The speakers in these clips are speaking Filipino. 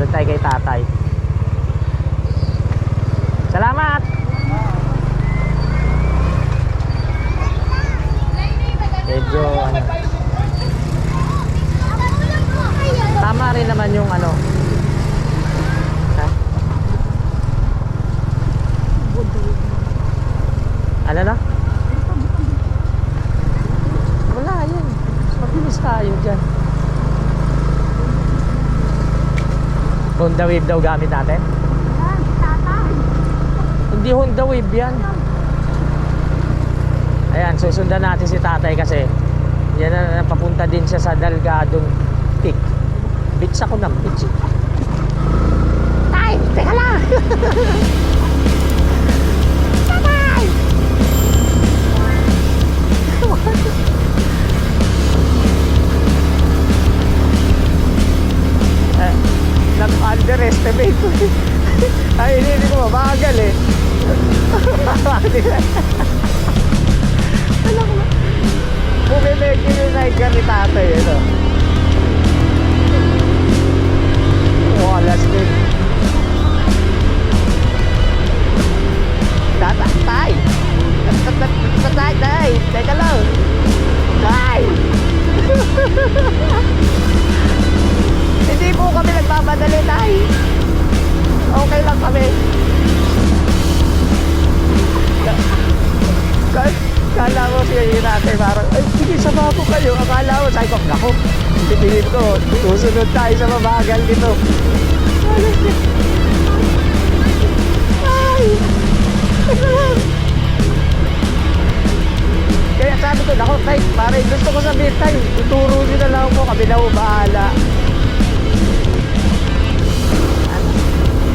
Sunod tayo kay tatay. Salamat! Medyo ano, tama rin naman yung ano. Ha? Ano na? Wala yan. Mabilis tayo dyan. Honda Wave daw gamit natin? Hindi Honda Wave yan. Ayan, susundan natin si tatay kasi yan na papunta din siya sa Delgadong Peak. Beach ako ng beach. Tay, teka lang. Tatay! Nag-underestimate ko. Ay, hindi ko mabagal eh. Alam mo, bumimeki yung Niger ni tatay, ano? Oh, alas din. Tatay! Tatay! Teka lang! Tay! Hindi po kami nagmamadali, tay. Okay lang kami. Kala mo siya natin parang, ay sige, sama po kayo. Akala mo, sabi ko, naku, titingin ko, susunod tayo sa mabagal nito. Ay! Kaya sabi ko, naku, tay, parang gusto ko sabihin, tay, ituro nyo na lang po, kami na ho bahala.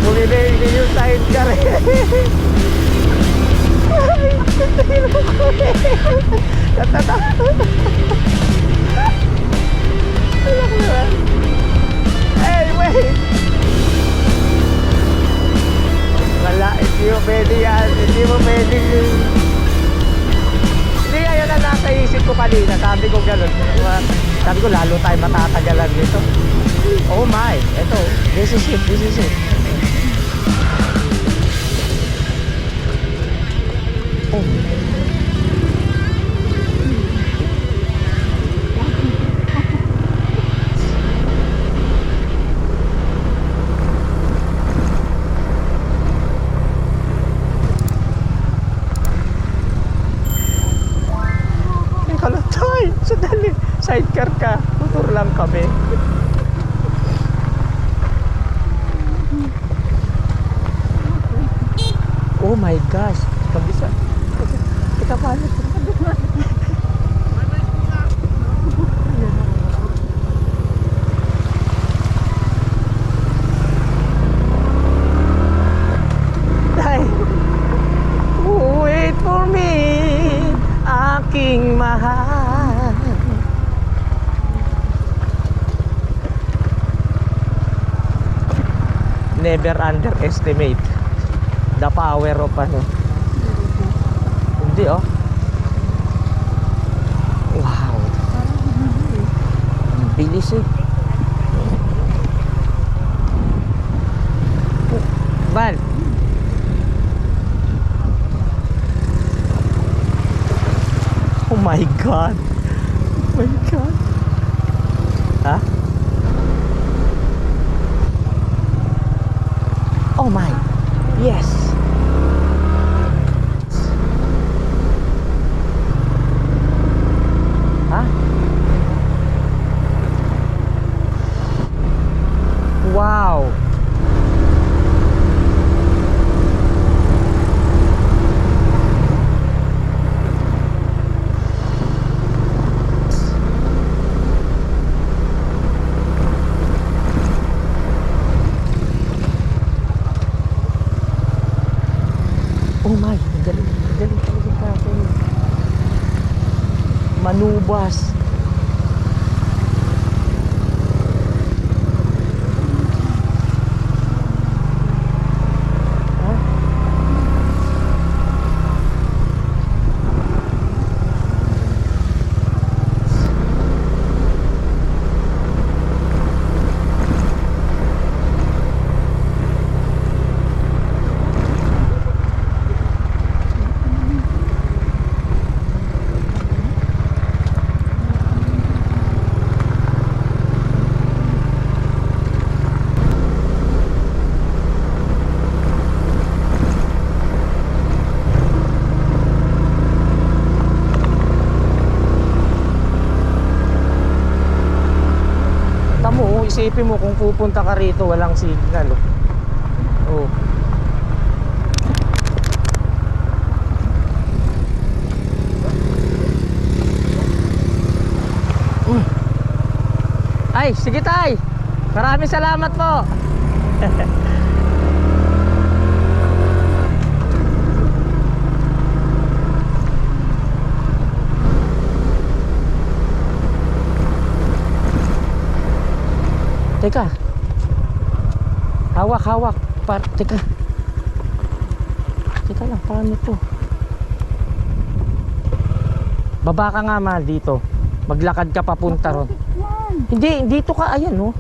Bumibigay yung side ka rin. Ay, tingin mo ko eh. Alam mo ba? Hey, wait! Wala, hindi mo pwede yan. Hindi mo pwede yun. Hindi, ayun na nasa isip ko kanina. Sabi ko gano'n. Sabi ko, lalo tayo matatagalan nito. Oh my, eto. This is it, this is it. Oh. Kalatay, sandali. Sidecar ka. Motor lang kami. Oh my gosh. Kabisa. Kita paano ito? Wait for me, aking mahal. Never underestimate the power of ano. Hindi oh. Wow. Ang bilis eh. Bal. Oh my God. Oh my God. Ha? Oh my. Yes. Ha? Wow. Oh my, galing talaga natin. Manubas. Huh? isipin mo kung pupunta ka rito walang signal oh. Ay, sige tay. Maraming salamat po. Teka. Hawak. Teka. Teka lang, paano to? Baba ka nga mahal dito. Maglakad ka papunta ron. Hindi, dito ka, ayan oh.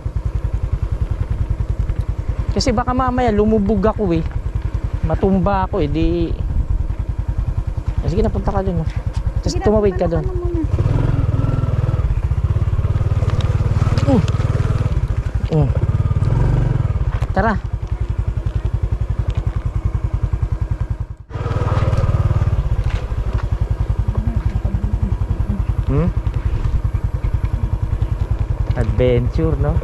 Kasi baka mamaya lumubog ako eh. Matumba ako eh, di... Sige, napunta ka dun oh. Tapos tumawid ka dun. Tara. Adventure, no?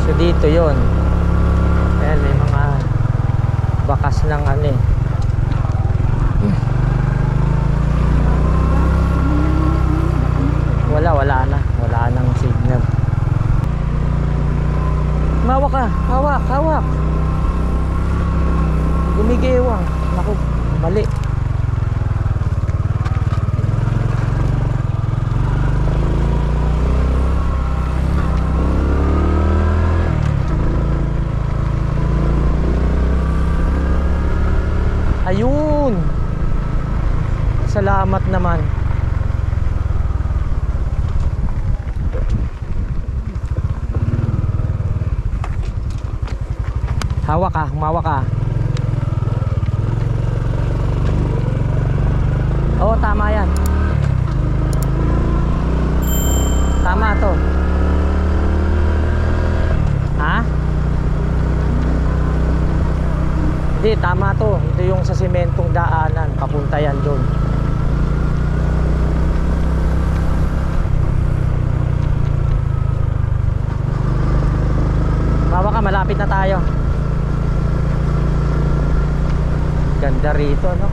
So dito yon. Ayan, may mga bakas ng ano eh. Wala nang signal. Hawak ka, hawak. Gumigewang. Naku, mali. Ayun. Salamat naman. Hawak ka, humawak ka. Oo, tama yan. Tama to. Ha? Hindi, tama to. Ito yung sa sementong daanan. Papunta yan doon. Hawak ka, malapit na tayo. Ganda rito, no?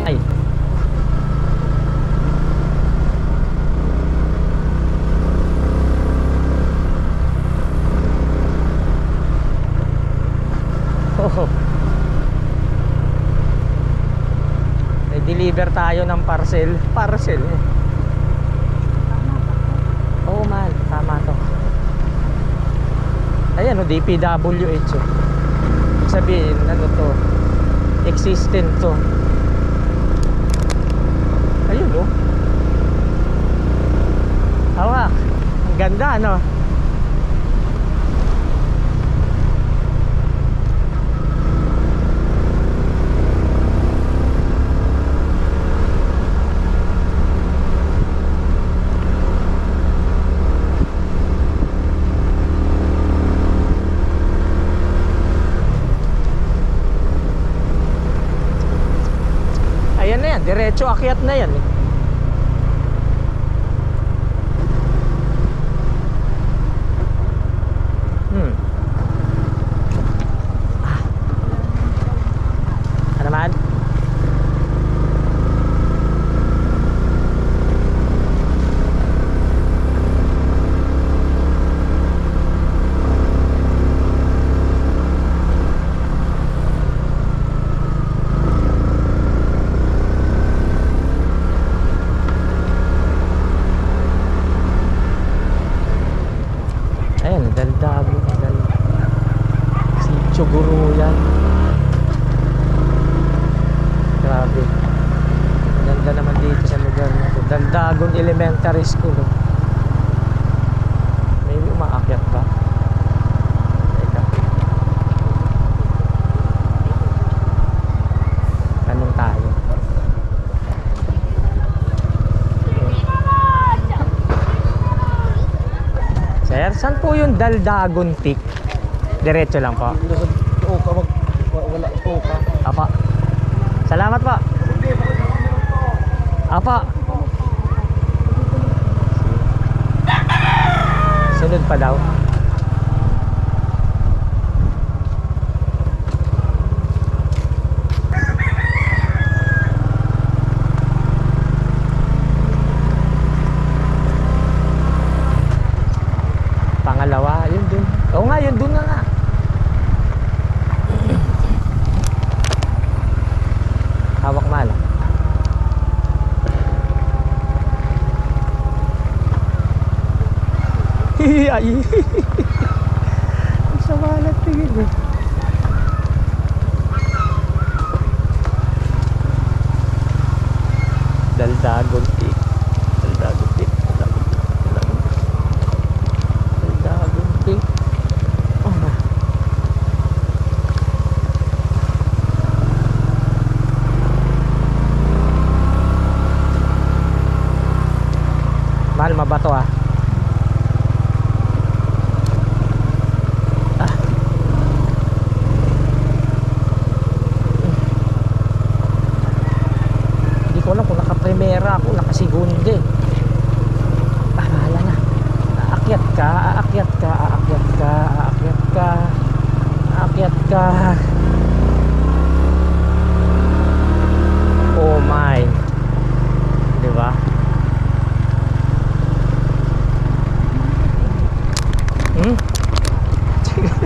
Ay. Oh. Deliver tayo ng parcel eh. Oo man, tama to. Ayan o, DPWH oh. Sabihin, ano to, existent to. Ayun oh. Hawak. Ang ganda ano. Ayan na yan, diretso akyat na yan eh. Ano naman? Ayan, Daldabo, Sitio Guruyan. Grabe. Ganda naman dito sa lugar na to. Daldagon Elementary School oh. May umaakyat ba? Teka. Saan po yung Daldagon Peak? Diretso lang po. Wala po ka. Apa. Salamat po. Apa. Sunod pa daw. Pangalawa, yun dun. Oo nga, yun dun na nga. Hawak mala. Ay. Sa malat tingin eh. Daldagon Peak. Daldagon Peak. Daldagon Peak. Oh ma. Mahal mabato ah. Primera ako, nakasigunde. Bahala na. Aakyat ka, aakyat ka, aakyat ka, aakyat ka, aakyat ka. Oh my. Diba?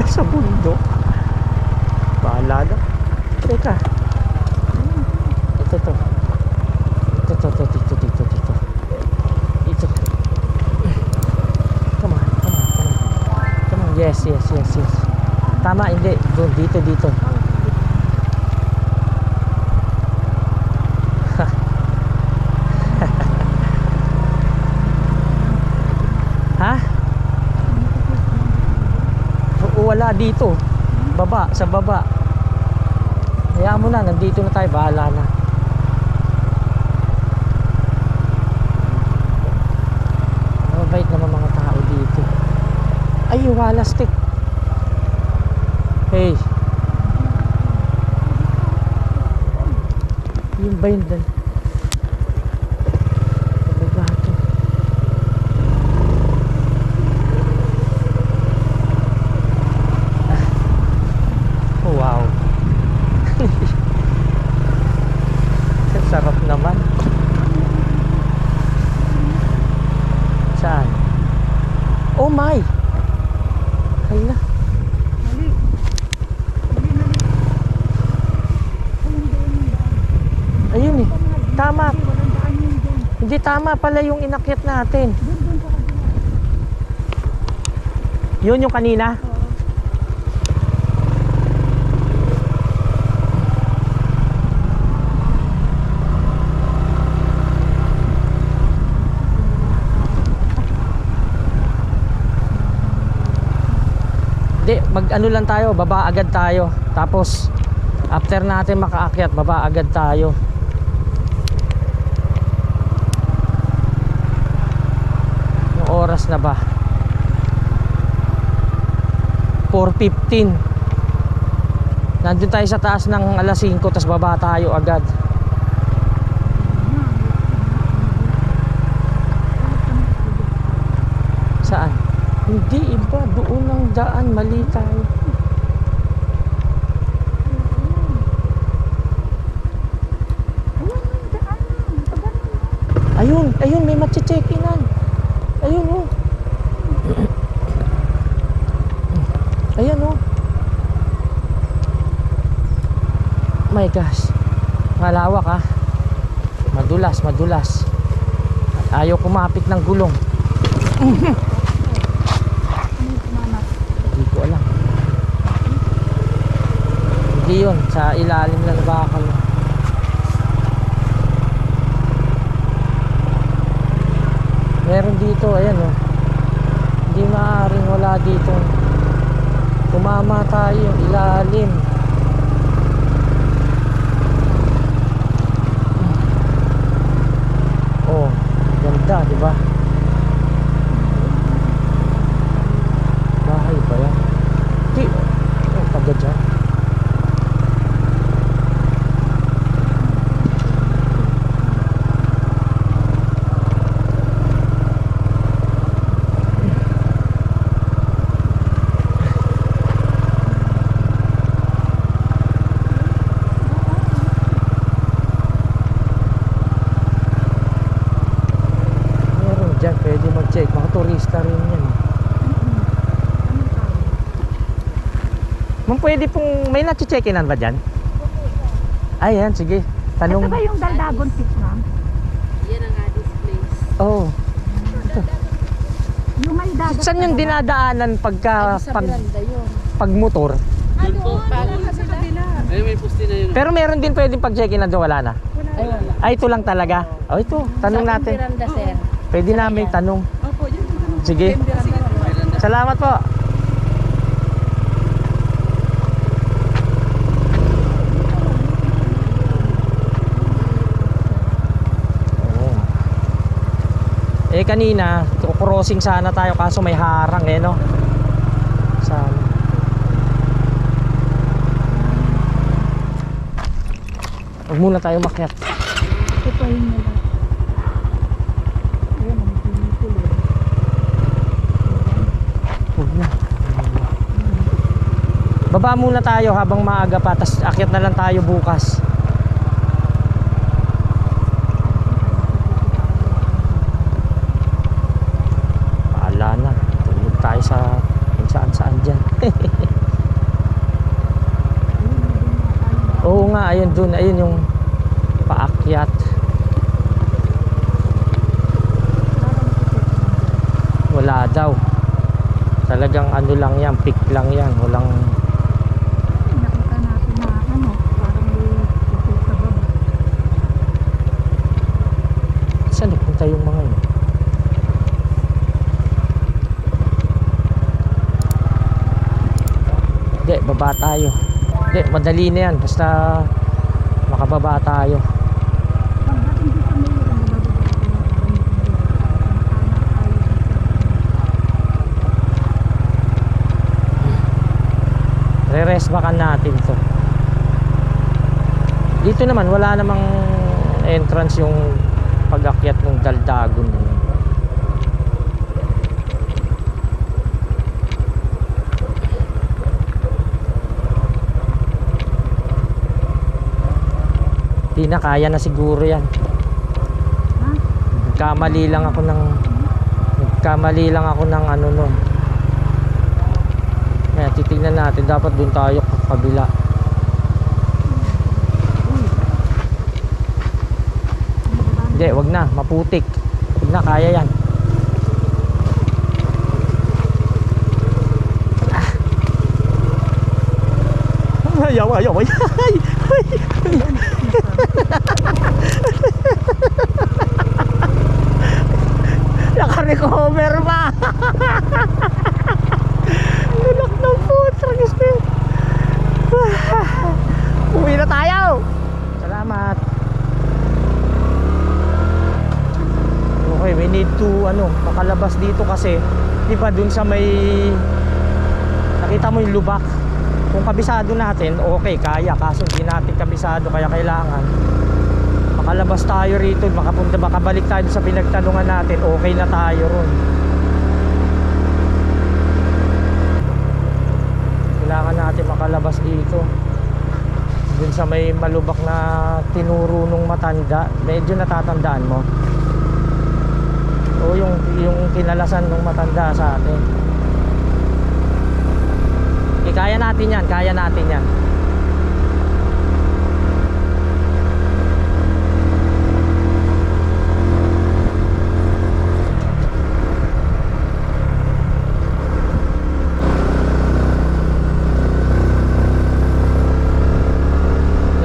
Sa bundok. Bahala na. Teka. Ito. Dito. Come on. Yes. Tama, hindi. Doon, dito. Ha? Wala dito. Sa baba. Hayaan mo na, nandito na tayo. Bahala na. Mabait naman mga tao dito. Ay, wala stick. Hey. Yung ba yun dun? Babato. Oh, wow. Sarap naman. Saan? Oh my! Ay na. Ayun eh. Tama. Hindi tama pala yung inakyat natin. Yun yung kanina? Hindi, mag-ano lang tayo, baba agad tayo. Tapos, after natin makaakyat, baba agad tayo. Yung oras na ba? 4:15. Nandun tayo sa taas ng alas 5, tapos baba tayo agad. Saan? Hindi, iba. Doon ang daan. Mali tayo. Ayun, may matche-check-inan. Ayun, oh. Ayan, oh. My gosh. Malawak, ah. Madulas. Ayaw kumapit ng gulong. Hindi ko alam. Hindi yun, sa ilalim ng bakal. Meron dito, ayan oh. Hindi maaaring wala dito. Tumama tayo yung ilalim. Oh, ganda, di ba? Ma'am, pwede pong, may na-check-inan ba dyan? Ayan, sige. Ito Tanong. ba yung Daldagon Peak, ma'am? Yan ang Addis Place. Oh. Yung may dagat. Saan yung dinadaanan pagka, Sa Miranda yun. pag motor? Doon po. Sa kabila. Ayun, may pusti na yun. Pero meron din pwedeng pag-check-inan doon, wala na? Ay, wala. Ay, ito lang talaga. Oh, ito. Tanong Sa natin. Miranda, sir. Pwede namin tanong. Opo, yun. Sige. Miranda. Salamat po. Oo. Eh kanina, crossing sana tayo kaso may harang eh no. Sana. Huwag muna tayo makyat. Ito pa yung nila. Ayan, ang pinituloy. Huwag na. Baba muna tayo habang maaga pa, tas akyat na lang tayo bukas. Paala na. Tulog tayo sa kung saan dyan. Oo nga, ayun dun. Ayun yung paakyat. Wala daw. Talagang ano lang yan, peak lang yan. Walang Nakita natin na ano, parang may puso sa baba. saan nagpunta yung mga yun? Hindi, baba tayo. Hindi, madali na yan. Basta makababa tayo. Pagdating dito may ano, bababa ko na parang Re-rest bakan natin to. Dito naman wala namang entrance yung pag-akyat ng Daldagon. Di na kaya na siguro yan. Ha? Nagkamali lang ako ng ano nun. Kaya titignan natin, dapat dun tayo kabila. Hindi, wag na, maputik. Wag na, kaya yan. Ayaw. Naka-recover pa. Anak ng putra, uwi na tayo. Salamat. Okay, we need to makalabas dito kasi di ba dun sa may nakita mo yung lubak. Kung kabisado natin, okay, kaya. Kaso hindi natin kabisado, kaya kailangan makalabas tayo rito, makabalik tayo sa pinagtanungan natin, okay na tayo ron. Kailangan natin makalabas dito dun sa may malubak na tinuro nung matanda. Medyo natatandaan mo o yung kinalasan nung matanda sa atin. Kaya natin yan, kaya natin yan.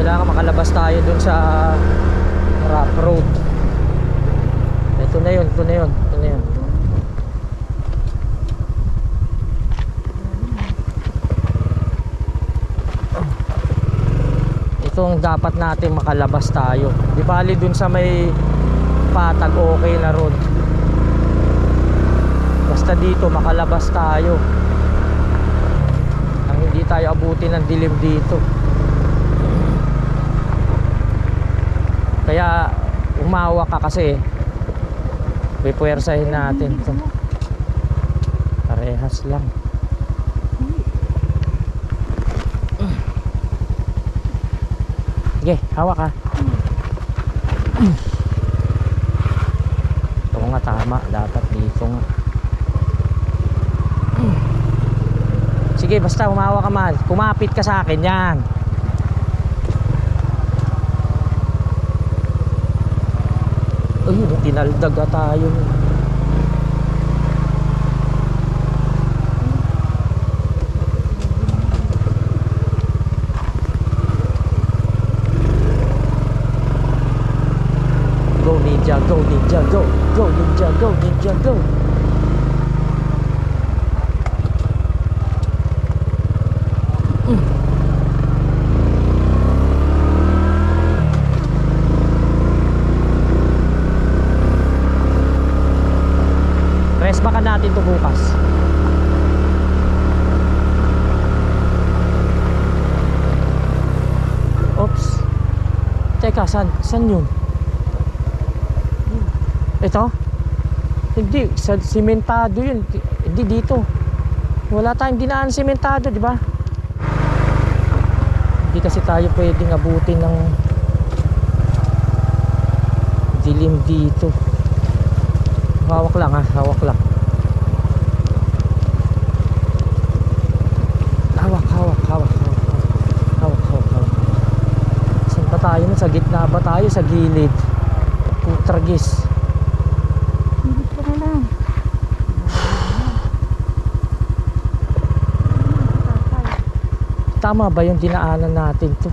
Kailangan makalabas tayo dun sa rough road. Ito na yun. Ito ang dapat natin makalabas tayo. Di bali dun sa may patag, okay na road. Basta dito makalabas tayo. Nang hindi tayo abutin ng dilim dito. Kaya umawa ka kasi pipuwersahin natin to. Parehas lang. Sige, hawak ka. Ito nga tama, dapat dito nga. Sige. Sige, basta humawa ka, mahal. Kumapit ka sa akin, yan. Ayun, tinaldag na tayo. Go ninja, go ninja, go. Go ninja, go ninja, go. Rest baka natin to bukas. Oops. Teka, saan yun? Ito? Hindi, sa simentado yun. Hindi dito. Wala tayong dinaan simentado, di ba? Hindi kasi tayo pwedeng abutin ng dilim dito. Hawak lang, ha, hawak lang. Hawak. Saan ba tayo? Sa gitna ba tayo? Sa gilid? Putragis. Dito na lang. Tama ba yung dinaanan natin to?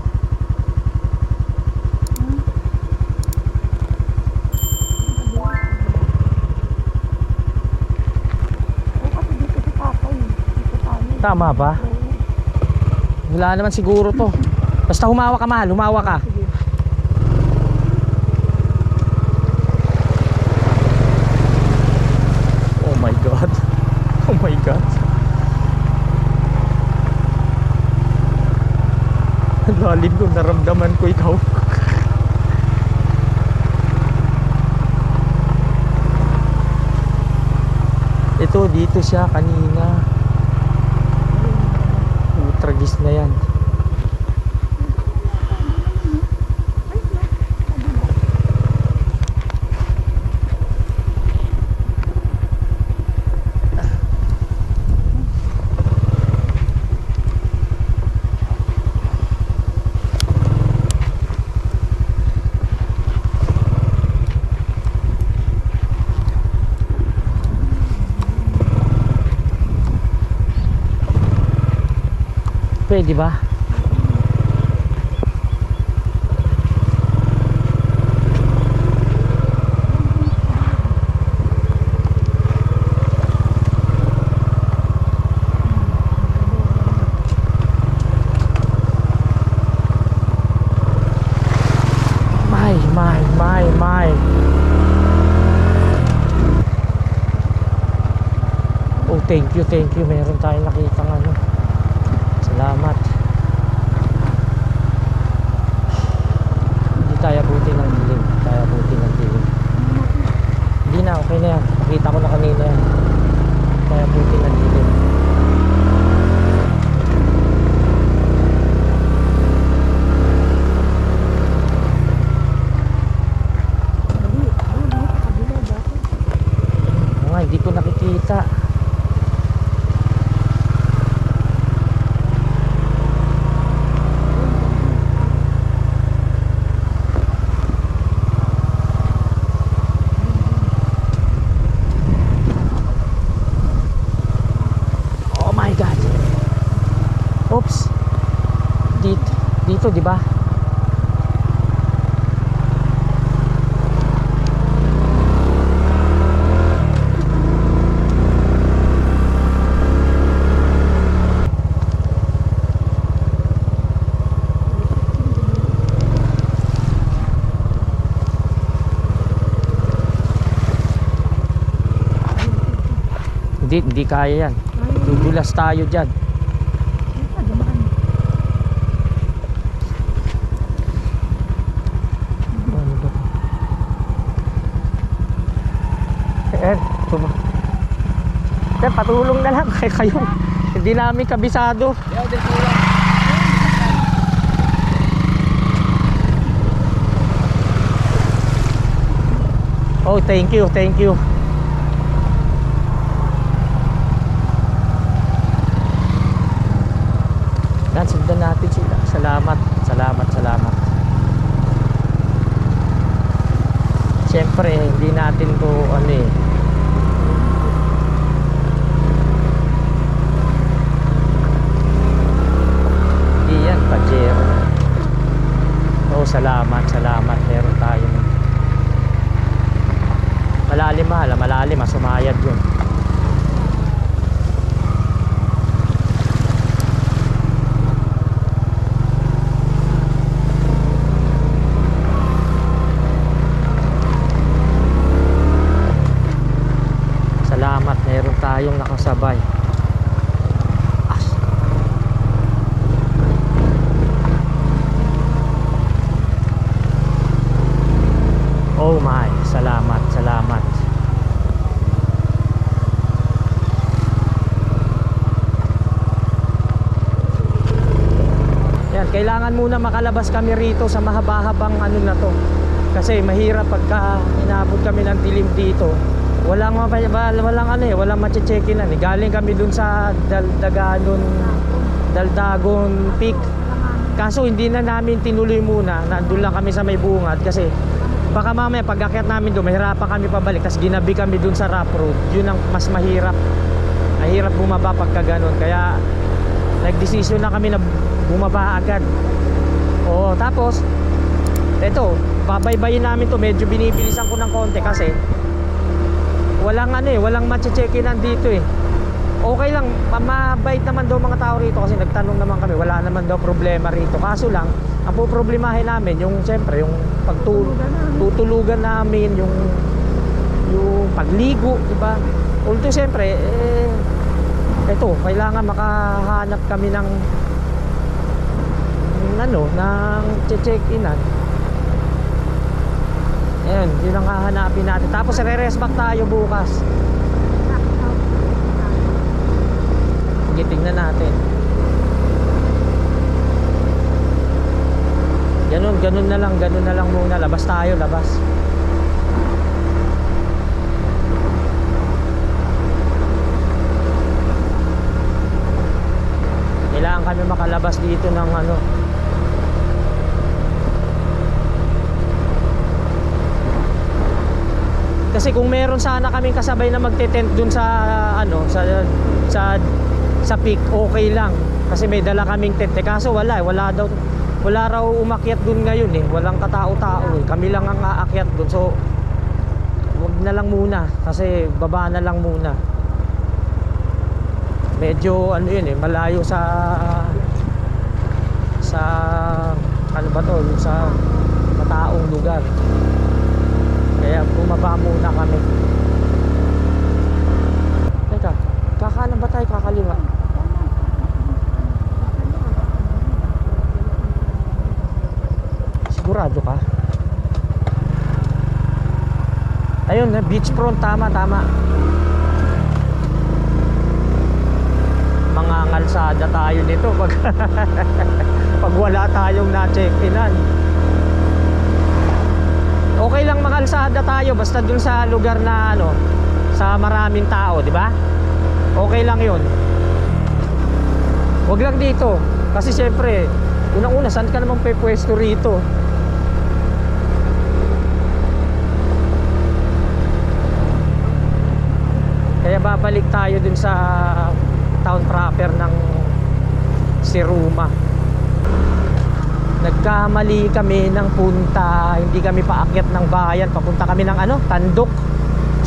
Kasi dito si Tatay. Dito tayo. Tama ba? Wala naman siguro to. Basta humawa ka, mahal. Humawa ka. Oh my God. Oh my God. Ang lalim ko. Naramdaman ko ikaw. Ito, dito siya kanina. Tragis na yan. Pwede ba? My. Oh, thank you. Meron tayong nakitang ano. Salamat. Hindi tayo abutin ng dilim. Hindi na, okay na yan. Nakita ko na kanina yan. Tayo abutin ng dilim. Hindi ko nakikita. Dito, di ba? Hindi kaya yan. Dudulas tayo dyan. Sir, patulong na lang kayo. Hindi namin kabisado. Oh, thank you. sila. Salamat, salamat, salamat. Siyempre, hindi natin to ano eh. Hindi yan, Pajero. Oh, salamat, salamat. Meron tayong malalim, mahal, malalim, sumayad yun. Salamat, meron tayong nakasabay. As. Oh my, salamat, salamat. Yan, kailangan muna makalabas kami rito sa mahaba-habang ano na to. Kasi mahirap pagka inabot kami ng dilim dito. Walang mache-checkinan eh. Galing kami dun sa Daldagon Peak. Kaso hindi na namin tinuloy muna. Nandun lang kami sa may bungad kasi baka mamaya pag-akyat namin doon mahirapan kami pabalik. Tapos ginabi kami dun sa rough road. Yun ang mas mahirap. Mahirap bumaba pagka ganun. Kaya nagdesisyon na kami na bumaba agad. Oo, tapos eto, babaybayin namin to. Medyo binibilisan ko ng konti kasi walang walang mache-checkinan dito eh. Okay lang, mabait naman daw mga tao rito kasi nagtanong naman kami, wala naman daw problema rito. Kaso lang, ang poproblemahin namin yung siyempre yung pagtutulugan namin, yung pagligo, di ba? Although siyempre eto, kailangan makahanap kami ng check-in-an. Ayun, yun ang hahanapin natin. Tapos re-rest back tayo bukas. Sige, tignan natin. Ganun na lang muna. Labas tayo, labas. Kailangan kami makalabas dito ng kasi kung meron sana kaming kasabay na magte-tent dun sa sa peak, okay lang kasi may dala kaming tent kaso wala raw umakyat dun ngayon eh, walang katao-tao eh. Kami lang ang aakyat dun, so wag na lang muna kasi baba na lang muna. Medyo yun eh, malayo sa ano ba to, sa mataong lugar. Kaya bumaba muna kami. Teka, kakanan ba tayo, kakaliwa? Sigurado ka? Ayun, beachfront, tama. Mga ngalsada tayo nito pag wala tayong na-check-inan. Okay lang makalsada tayo basta dun sa lugar na sa maraming tao, di ba? Okay lang 'yun. Huwag lang dito kasi syempre, unang-una saan ka naman pwesto rito? Kaya babalik tayo dun sa town proper ng Siruma. Nagkamali kami ng punta, hindi kami paakyat ng bayan, papunta kami ng Tandok.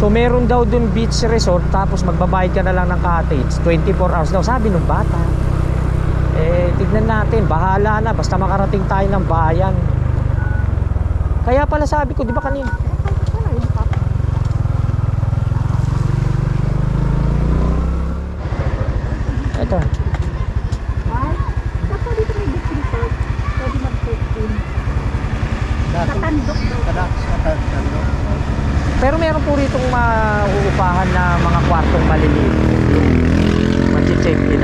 So meron daw dun beach resort, tapos magbabayad ka na lang ng cottage, 24 hours daw, sabi nung bata. Tignan natin, bahala na, basta makarating tayo ng bayan. Kaya pala sabi ko, di ba kanina? Ito. Pero meron po ritong mauupahan na mga kwartong maliliit. Mag-check-in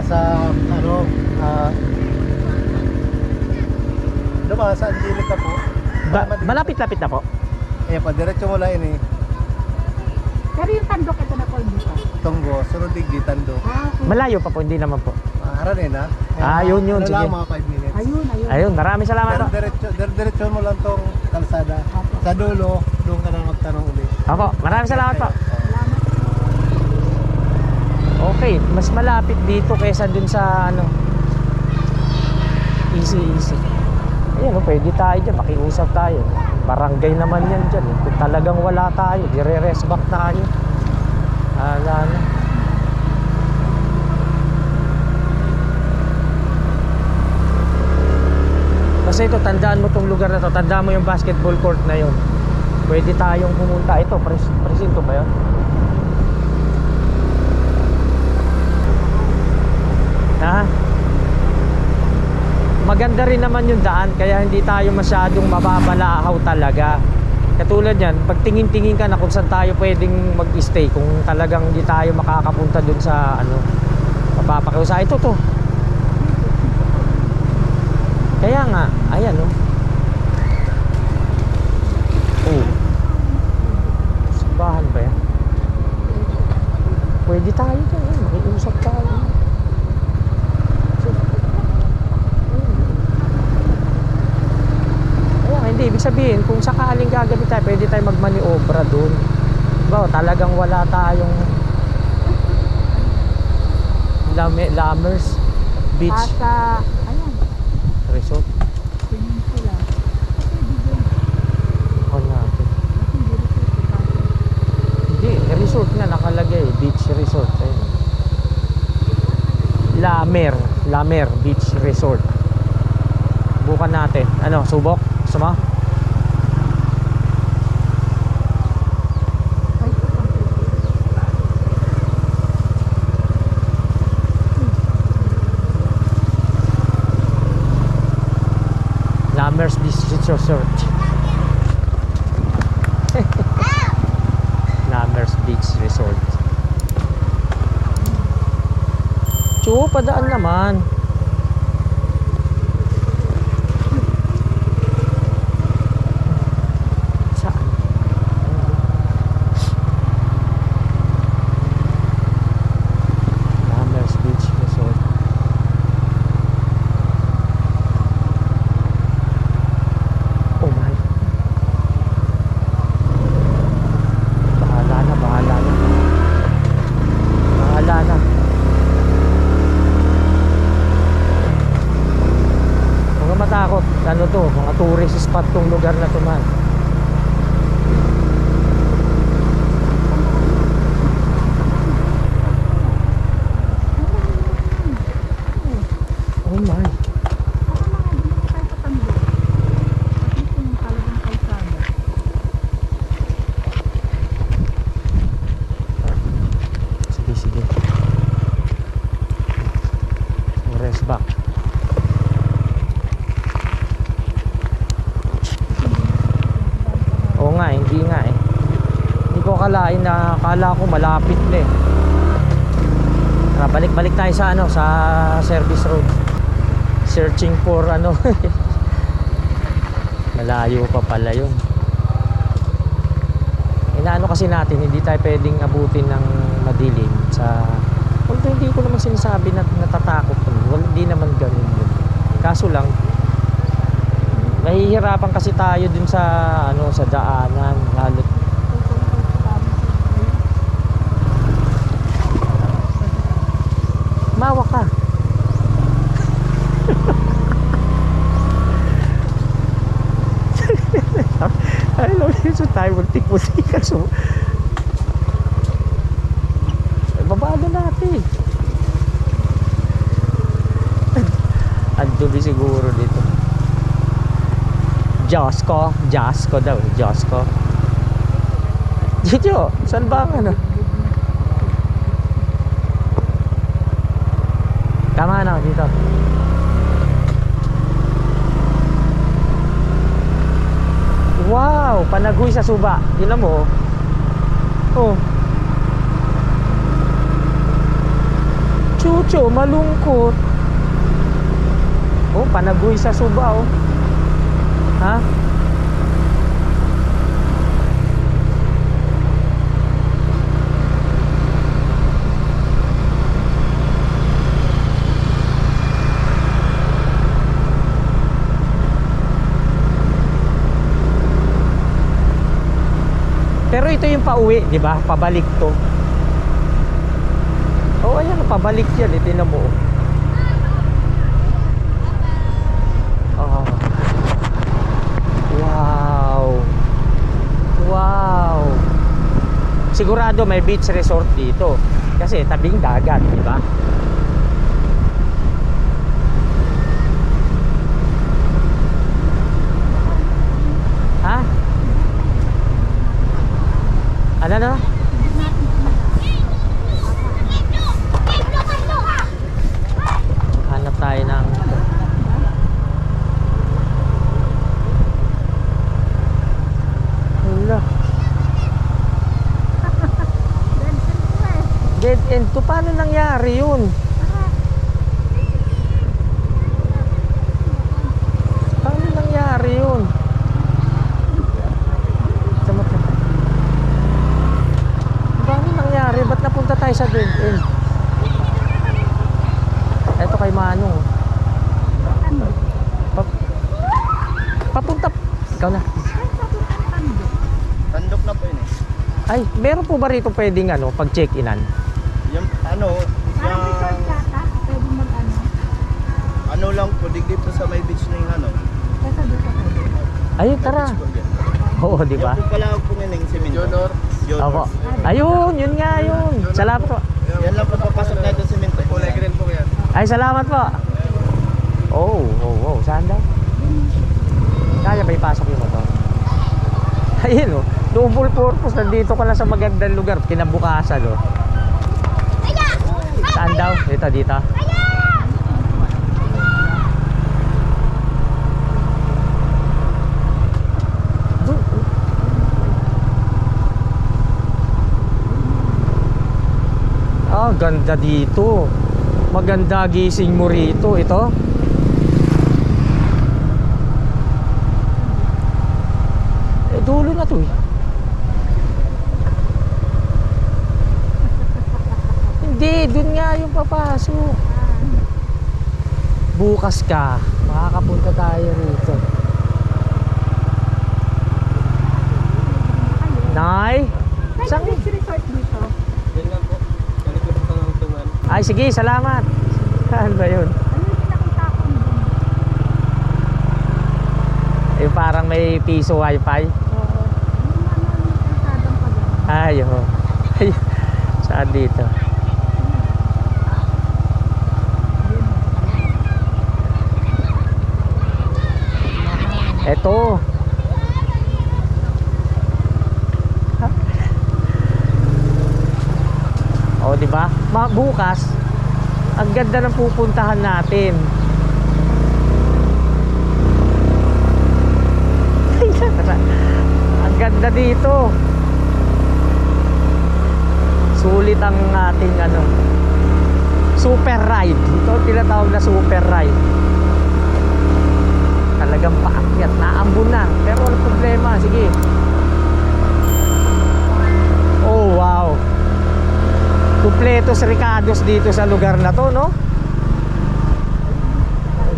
sa diba sa Angelica po? Malapit-lapit na po. Pa diretso mo lang yun eh. Pero yung Tandok ito na po hindi pa. Tunggo, sunod digdi Tando. Okay. Malayo pa po, hindi naman po. Araneta. Yun, Ano sige. lang, mga 5 minutes. Ayun, ayun. Ayun, maraming salamat. Diretso mo lang tong kalsada. Sa dulo, doon ka na magtanong ulit. Ako, maraming salamat po. Salamat. Okay, mas malapit dito kaysa dun sa ano. Easy. Ayun, pwede tayo dyan, makiusap tayo. Barangay naman yan dyan. Kung talagang wala tayo, dire-rest back tayo. Wala na. Kasi ito, tandaan mo tong lugar na to. Tandaan mo yung basketball court na yun. Pwede tayong pumunta. Ito, presinto ba yun? Ha? Maganda rin naman yung daan, kaya hindi tayo masyadong mababalahaw talaga. Katulad yan, pag tingin-tingin ka na kung saan tayo pwedeng mag-stay, kung talagang hindi tayo makakapunta dun sa ano, mapapakiusa. Ito to. Kaya nga, ayan oh. Oh. Simbahan ba yan? Pwede tayo dyan, makiusap tayo. Hindi, ibig sabihin, kung sakaling gagamit tayo, pwede tayo magmaniobra doon. Diba, talagang wala tayong Lammers Beach Asa, ayan, Resort. peninsula. Kasi bigyan. Call natin. Kasi hindi rin siya Hindi, resort nga nakalagay. Beach Resort. Ayun. Lamer Beach Resort. Bukan natin. Ano, subok? Gusto mo? Lammers Beach Resort. Lammers Beach Resort. Tsu, padaan naman. Saan? Lammers Beach Resort. Oh my. Bahala na. Huwag kang matakot. Ano to? Mga tourist spot tong lugar na to, man. Oh my. Baka mga dito tayo sa Tando. At ito yung talagang kalsada. Sige. So, rest back. Oo nga, hindi nga eh. Hindi ko akalain na, akala ko malapit na eh. Balik-balik tayo sa ano, sa service road. Searching for ano. Malayo pa pala yun. Inaano kasi natin, hindi tayo pwedeng abutin ng madilim sa... Although hindi ko naman sinasabi na natatakot ko. Well, hindi naman ganun yun. Kaso lang, nahihirapan kasi tayo dun sa ano, sa daanan, lalo. Mawa ka. I love you so tayo magtik-mutik kaso babalo natin. Ang dumi siguro dito. Josco daw, Josco. Dito, saan ba ang ano? Tama na, dito. Wow, Panaguy sa Suba. Tingnan mo. Oh. Chucho, malungkot. Oh, Panaguy sa Suba, oh. Ha? ito yung pauwi, di ba? Pabalik to. Oh, ayan, pabalik yan. Itinan mo. Oh. Wow. Wow. Sigurado may beach resort dito. Kasi tabing dagat, di ba? Ha? Ano na? Hanap tayo ng Hala. Dead end to. Paano nangyari yun? Paano nangyari yun? Paano nangyari? Ba't napunta tayo sa dead end? Eto kay Manong. Papunta. Ikaw na. Tandok na po yun eh. Ay, meron po ba rito pwedeng pag check-inan? Yung ano lang po, digdi po sa may beach na yung Ayun, tara. Oo, di ba? Yung po pala po ngayon yung simento. Jodor. Opo. Ayun, yun nga yun. Salamat po. Yan lang po papasok na ito simento. Kulay green po yan. Ay, salamat po. Oh, saan daw? Kaya ba ipasok yung motor? Ayun oh, double purpose. Nandito ka na sa magandang lugar. Kinabukasan oh. Saan daw? Dito. Ah, ganda dito. Maganda gising mo rito. Ito. Dulo na to eh. Hindi, dun nga yung papasok. Bukas ka, makakapunta tayo rito. Nay? Saan? Beach resort dito. Yan lang po. Nalikod po ng tungan. Ay, sige, salamat. Saan ba yun? Ano yung pinakita ko doon? Eh, parang may piso wifi. Ay, oh. Ay, saan dito? Eto. Oh, di ba? Bukas, ang ganda ng pupuntahan natin. Ang ganda dito. Sulit ang ating super ride. Ito ang tinatawag na super ride. Talagang paakyat, naambun na. Pero walang problema, sige. Oh wow. Kumpletos Ricardos dito sa lugar na to, no?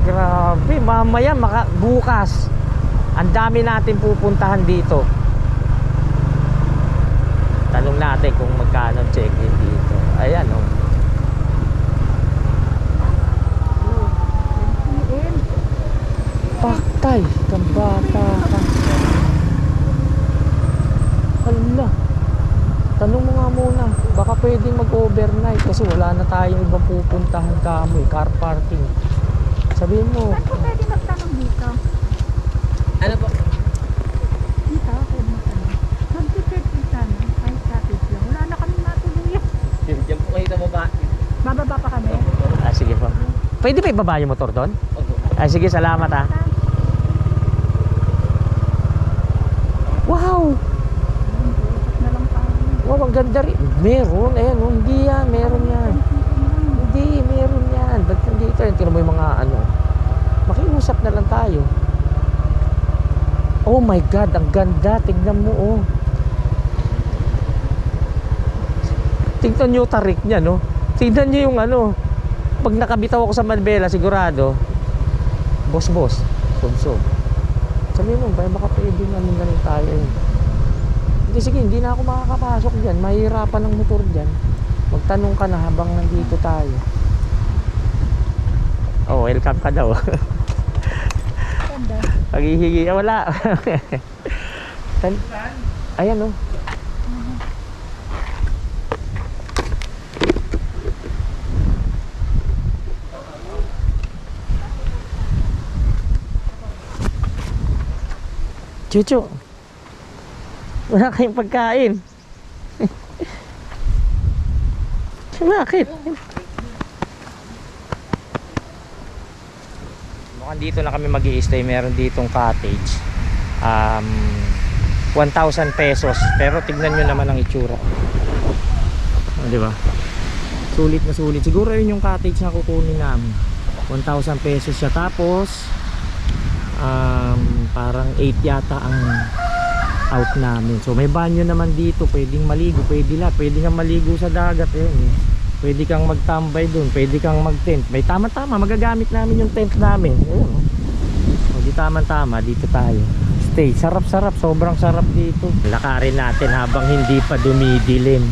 Grabe, mamaya bukas ang dami natin pupuntahan dito. Tanong natin kung magkano check-in dito. Ayan oh. Paktay, kambata ka. Hala. Tanong mo nga muna, baka pwedeng mag-overnight kasi wala na tayong ibang pupuntahan kamoy, car parking. Sabihin mo. Saan po pwede magtanong dito? Ano po? Dito, pwede magtanong. Mag-ticket sana. Ay, cottage lang. Wala na kami matuluyan. Diyan po kayo sa baba. Bababa pa kami. Ah, sige po. Pwede ba ibaba yung motor doon? Opo. Ah, sige, salamat ah. Wow! Na lang tayo. Wow, ang ganda rin. Meron, ayan, oh, hindi yan, meron yan. Hindi, meron yan. Ba't nandito? Tingnan mo yung mga makiusap na lang tayo. Oh my God, ang ganda. Tignan mo, oh. Tignan nyo yung tarik niya, no? Tignan nyo yung pag nakabitaw ako sa Malbela, sigurado, boss, sub. Sabihin mo, baka pwede namin na rin tayo. sige, hindi na ako makakapasok dyan. Mahirapan ng motor dyan. Magtanong ka na habang nandito tayo. Oh, welcome ka daw. Ganda. Paghihingi, wala. Ayan, oh. Chucho, wala kayong pagkain. Bakit? Mukhang dito na kami mag-i-stay. Meron ditong cottage. 1,000 pesos. Pero tignan nyo naman ang itsura. Di ba? Sulit na sulit. Siguro yun yung cottage na kukunin namin. 1,000 pesos siya. Tapos parang 8 yata ang out namin. So may banyo naman dito, pwedeng maligo, pwede kang maligo sa dagat, pwede kang magtambay dun, pwede kang mag-tent. May tama-tama, magagamit namin yung tent namin. Ayun. So di tama-tama, dito tayo stay. Sarap-sarap, sobrang sarap dito. Lakarin natin habang hindi pa dumidilim.